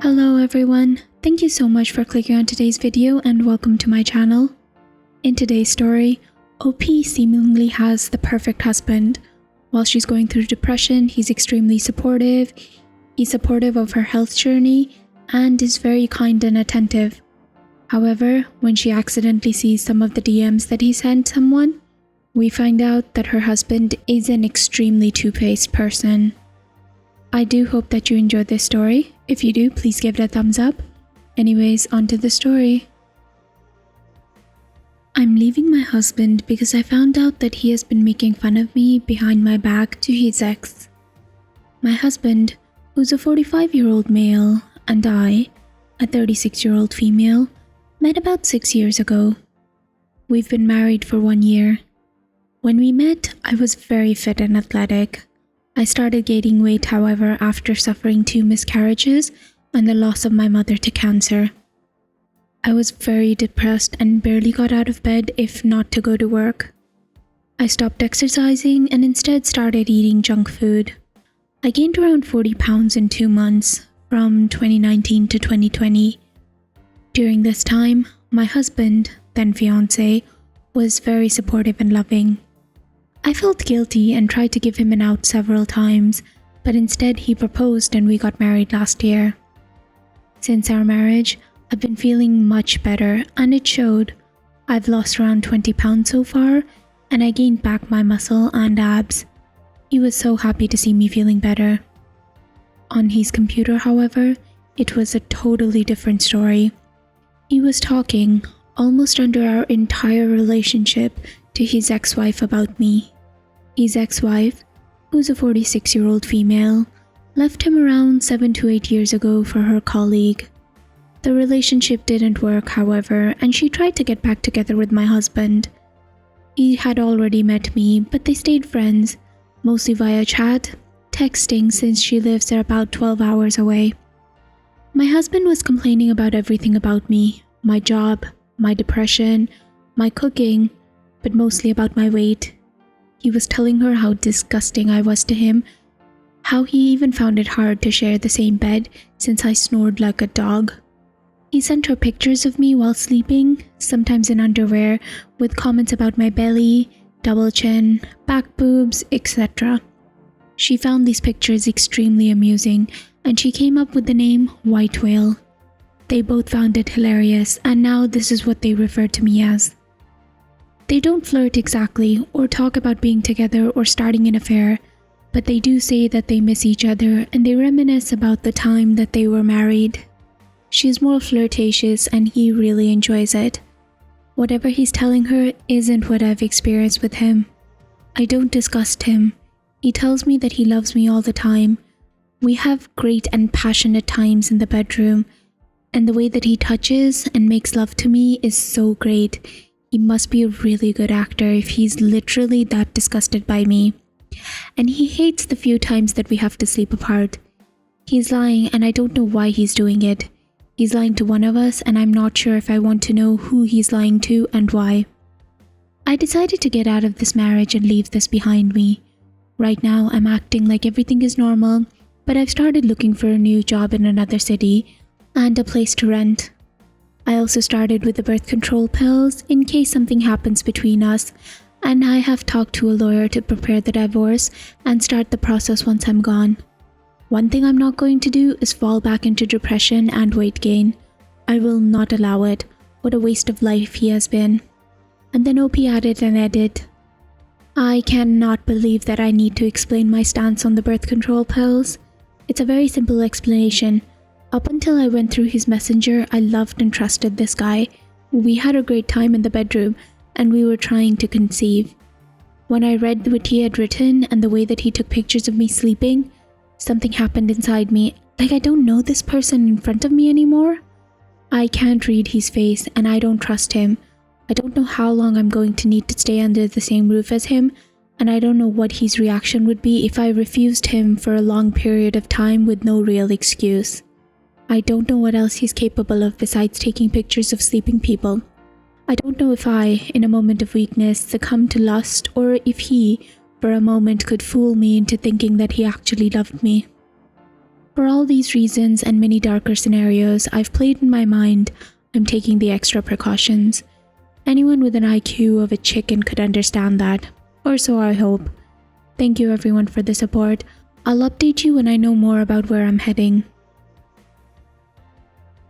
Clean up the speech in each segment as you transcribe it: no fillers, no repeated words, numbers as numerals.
Hello everyone, thank you so much for clicking on today's video and welcome to my channel. In today's story, OP seemingly has the perfect husband. While she's going through depression, he's extremely supportive. He's supportive of her health journey and is very kind and attentive. However, when she accidentally sees some of the DMs that he sent someone, we find out that her husband is an extremely two-faced person. I do hope that you enjoyed this story. If you do, please give it a thumbs up. Anyways, on to the story. I'm leaving my husband because I found out that he has been making fun of me behind my back to his ex. My husband, who's a 45-year-old male, and I, a 36-year-old female, met about 6 years ago. We've been married for 1 year. When we met, I was very fit and athletic. I started gaining weight, however, after suffering 2 miscarriages and the loss of my mother to cancer. I was very depressed and barely got out of bed if not to go to work. I stopped exercising and instead started eating junk food. I gained around 40 pounds in 2 months, from 2019 to 2020. During this time, my husband, then fiancé, was very supportive and loving. I felt guilty and tried to give him an out several times, but instead he proposed and we got married last year. Since our marriage, I've been feeling much better and it showed. I've lost around 20 pounds so far and I gained back my muscle and abs. He was so happy to see me feeling better. On his computer, however, it was a totally different story. He was talking, almost under our entire relationship, to his ex-wife about me. His ex-wife, who's a 46-year-old female, left him around 7 to 8 years ago for her colleague. The relationship didn't work, however, and she tried to get back together with my husband. He had already met me, but they stayed friends, mostly via chat, texting since she lives about 12 hours away. My husband was complaining about everything about me, my job, my depression, my cooking, but mostly about my weight. He was telling her how disgusting I was to him, how he even found it hard to share the same bed since I snored like a dog. He sent her pictures of me while sleeping, sometimes in underwear, with comments about my belly, double chin, back boobs, etc. She found these pictures extremely amusing, and she came up with the name White Whale. They both found it hilarious, and now this is what they refer to me as. They don't flirt exactly, or talk about being together or starting an affair, but they do say that they miss each other and they reminisce about the time that they were married. She's more flirtatious and he really enjoys it. Whatever he's telling her isn't what I've experienced with him. I don't disgust him. He tells me that he loves me all the time. We have great and passionate times in the bedroom, and the way that he touches and makes love to me is so great. He must be a really good actor if he's literally that disgusted by me. And he hates the few times that we have to sleep apart. He's lying and I don't know why he's doing it. He's lying to one of us and I'm not sure if I want to know who he's lying to and why. I decided to get out of this marriage and leave this behind me. Right now I'm acting like everything is normal, but I've started looking for a new job in another city and a place to rent. I also started with the birth control pills in case something happens between us, and I have talked to a lawyer to prepare the divorce and start the process once I'm gone. One thing I'm not going to do is fall back into depression and weight gain. I will not allow it. What a waste of life he has been. And then OP added an edit. I cannot believe that I need to explain my stance on the birth control pills. It's a very simple explanation. Up until I went through his messenger, I loved and trusted this guy. We had a great time in the bedroom, and we were trying to conceive. When I read what he had written and the way that he took pictures of me sleeping, something happened inside me, like I don't know this person in front of me anymore. I can't read his face and I don't trust him. I don't know how long I'm going to need to stay under the same roof as him, and I don't know what his reaction would be if I refused him for a long period of time with no real excuse. I don't know what else he's capable of besides taking pictures of sleeping people. I don't know if I, in a moment of weakness, succumb to lust, or if he, for a moment, could fool me into thinking that he actually loved me. For all these reasons and many darker scenarios I've played in my mind, I'm taking the extra precautions. Anyone with an IQ of a chicken could understand that, or so I hope. Thank you everyone for the support. I'll update you when I know more about where I'm heading.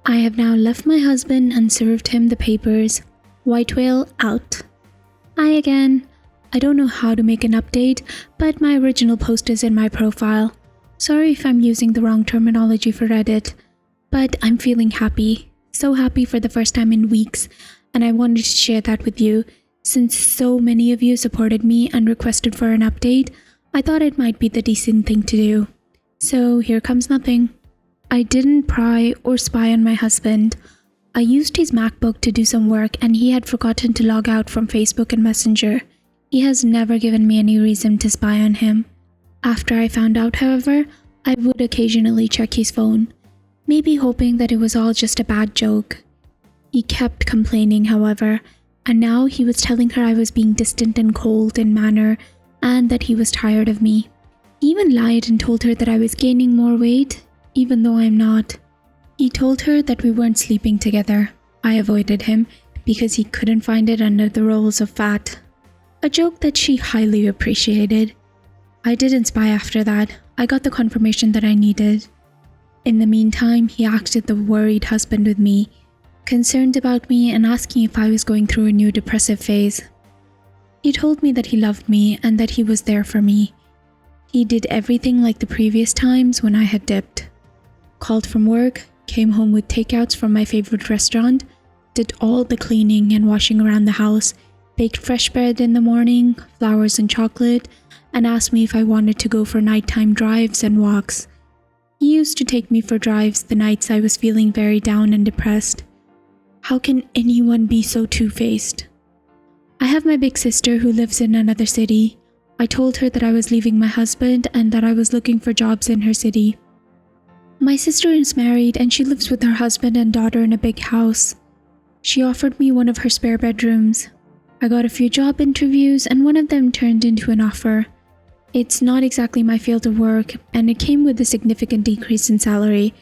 I have now left my husband and served him the papers. White whale out. Hi again. I don't know how to make an update, but my original post is in my profile. Sorry if I'm using the wrong terminology for Reddit, but I'm feeling happy. So happy for the first time in weeks, and I wanted to share that with you. Since so many of you supported me and requested for an update, I thought it might be the decent thing to do. So here comes nothing. I didn't pry or spy on my husband. I used his MacBook to do some work and he had forgotten to log out from Facebook and Messenger. He has never given me any reason to spy on him. After I found out, however, I would occasionally check his phone, maybe hoping that it was all just a bad joke. He kept complaining, however, and now he was telling her I was being distant and cold in manner and that he was tired of me. He even lied and told her that I was gaining more weight, even though I'm not. He told her that we weren't sleeping together. I avoided him because he couldn't find it under the rolls of fat. A joke that she highly appreciated. I didn't spy after that. I got the confirmation that I needed. In the meantime, he acted the worried husband with me, concerned about me and asking if I was going through a new depressive phase. He told me that he loved me and that he was there for me. He did everything like the previous times when I had dipped. Called from work, came home with takeouts from my favorite restaurant, did all the cleaning and washing around the house, baked fresh bread in the morning, flowers and chocolate, and asked me if I wanted to go for nighttime drives and walks. He used to take me for drives the nights I was feeling very down and depressed. How can anyone be so two-faced? I have my big sister who lives in another city. I told her that I was leaving my husband and that I was looking for jobs in her city. My sister is married and she lives with her husband and daughter in a big house. She offered me one of her spare bedrooms. I got a few job interviews and one of them turned into an offer. It's not exactly my field of work and it came with a significant decrease in salary,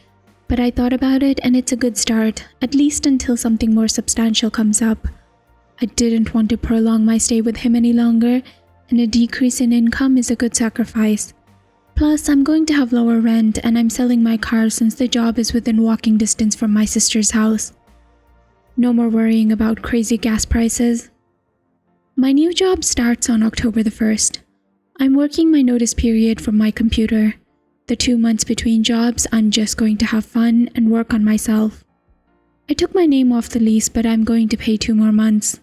but I thought about it and it's a good start, at least until something more substantial comes up. I didn't want to prolong my stay with him any longer, and a decrease in income is a good sacrifice. Plus, I'm going to have lower rent and I'm selling my car since the job is within walking distance from my sister's house. No more worrying about crazy gas prices. My new job starts on October the 1st. I'm working my notice period from my computer. The 2 months between jobs, I'm just going to have fun and work on myself. I took my name off the lease, but I'm going to pay 2 more months.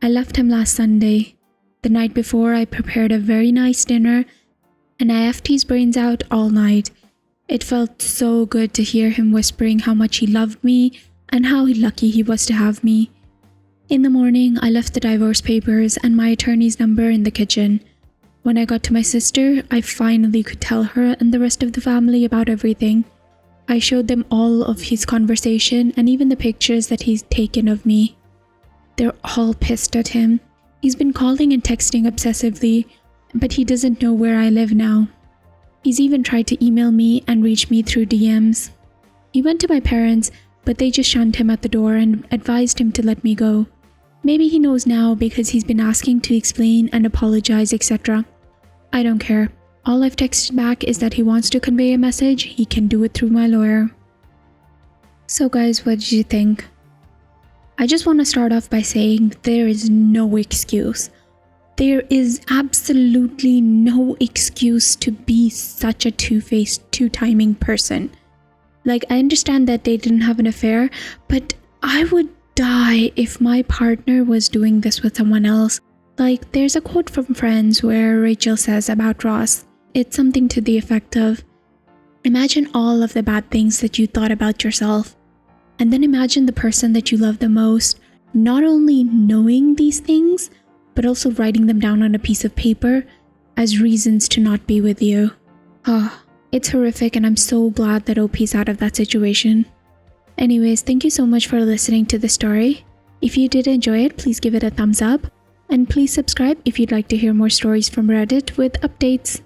I left him last Sunday. The night before, I prepared a very nice dinner and I effed his brains out all night. It felt so good to hear him whispering how much he loved me and how lucky he was to have me. In the morning, I left the divorce papers and my attorney's number in the kitchen. When I got to my sister, I finally could tell her and the rest of the family about everything. I showed them all of his conversation and even the pictures that he's taken of me. They're all pissed at him. He's been calling and texting obsessively, but he doesn't know where I live now. He's even tried to email me and reach me through DMs. He went to my parents, but they just shunned him at the door and advised him to let me go. Maybe he knows now because he's been asking to explain and apologize, etc. I don't care. All I've texted back is that he wants to convey a message. He can do it through my lawyer. So guys, what did you think? I just want to start off by saying there is no excuse. There is absolutely no excuse to be such a two-faced, two-timing person. Like, I understand that they didn't have an affair, but I would die if my partner was doing this with someone else. Like, there's a quote from Friends where Rachel says about Ross. It's something to the effect of, imagine all of the bad things that you thought about yourself, and then imagine the person that you love the most, not only knowing these things, but also writing them down on a piece of paper as reasons to not be with you. It's horrific and I'm so glad that OP's out of that situation. Anyways, thank you so much for listening to the story. If you did enjoy it, please give it a thumbs up. And please subscribe if you'd like to hear more stories from Reddit with updates.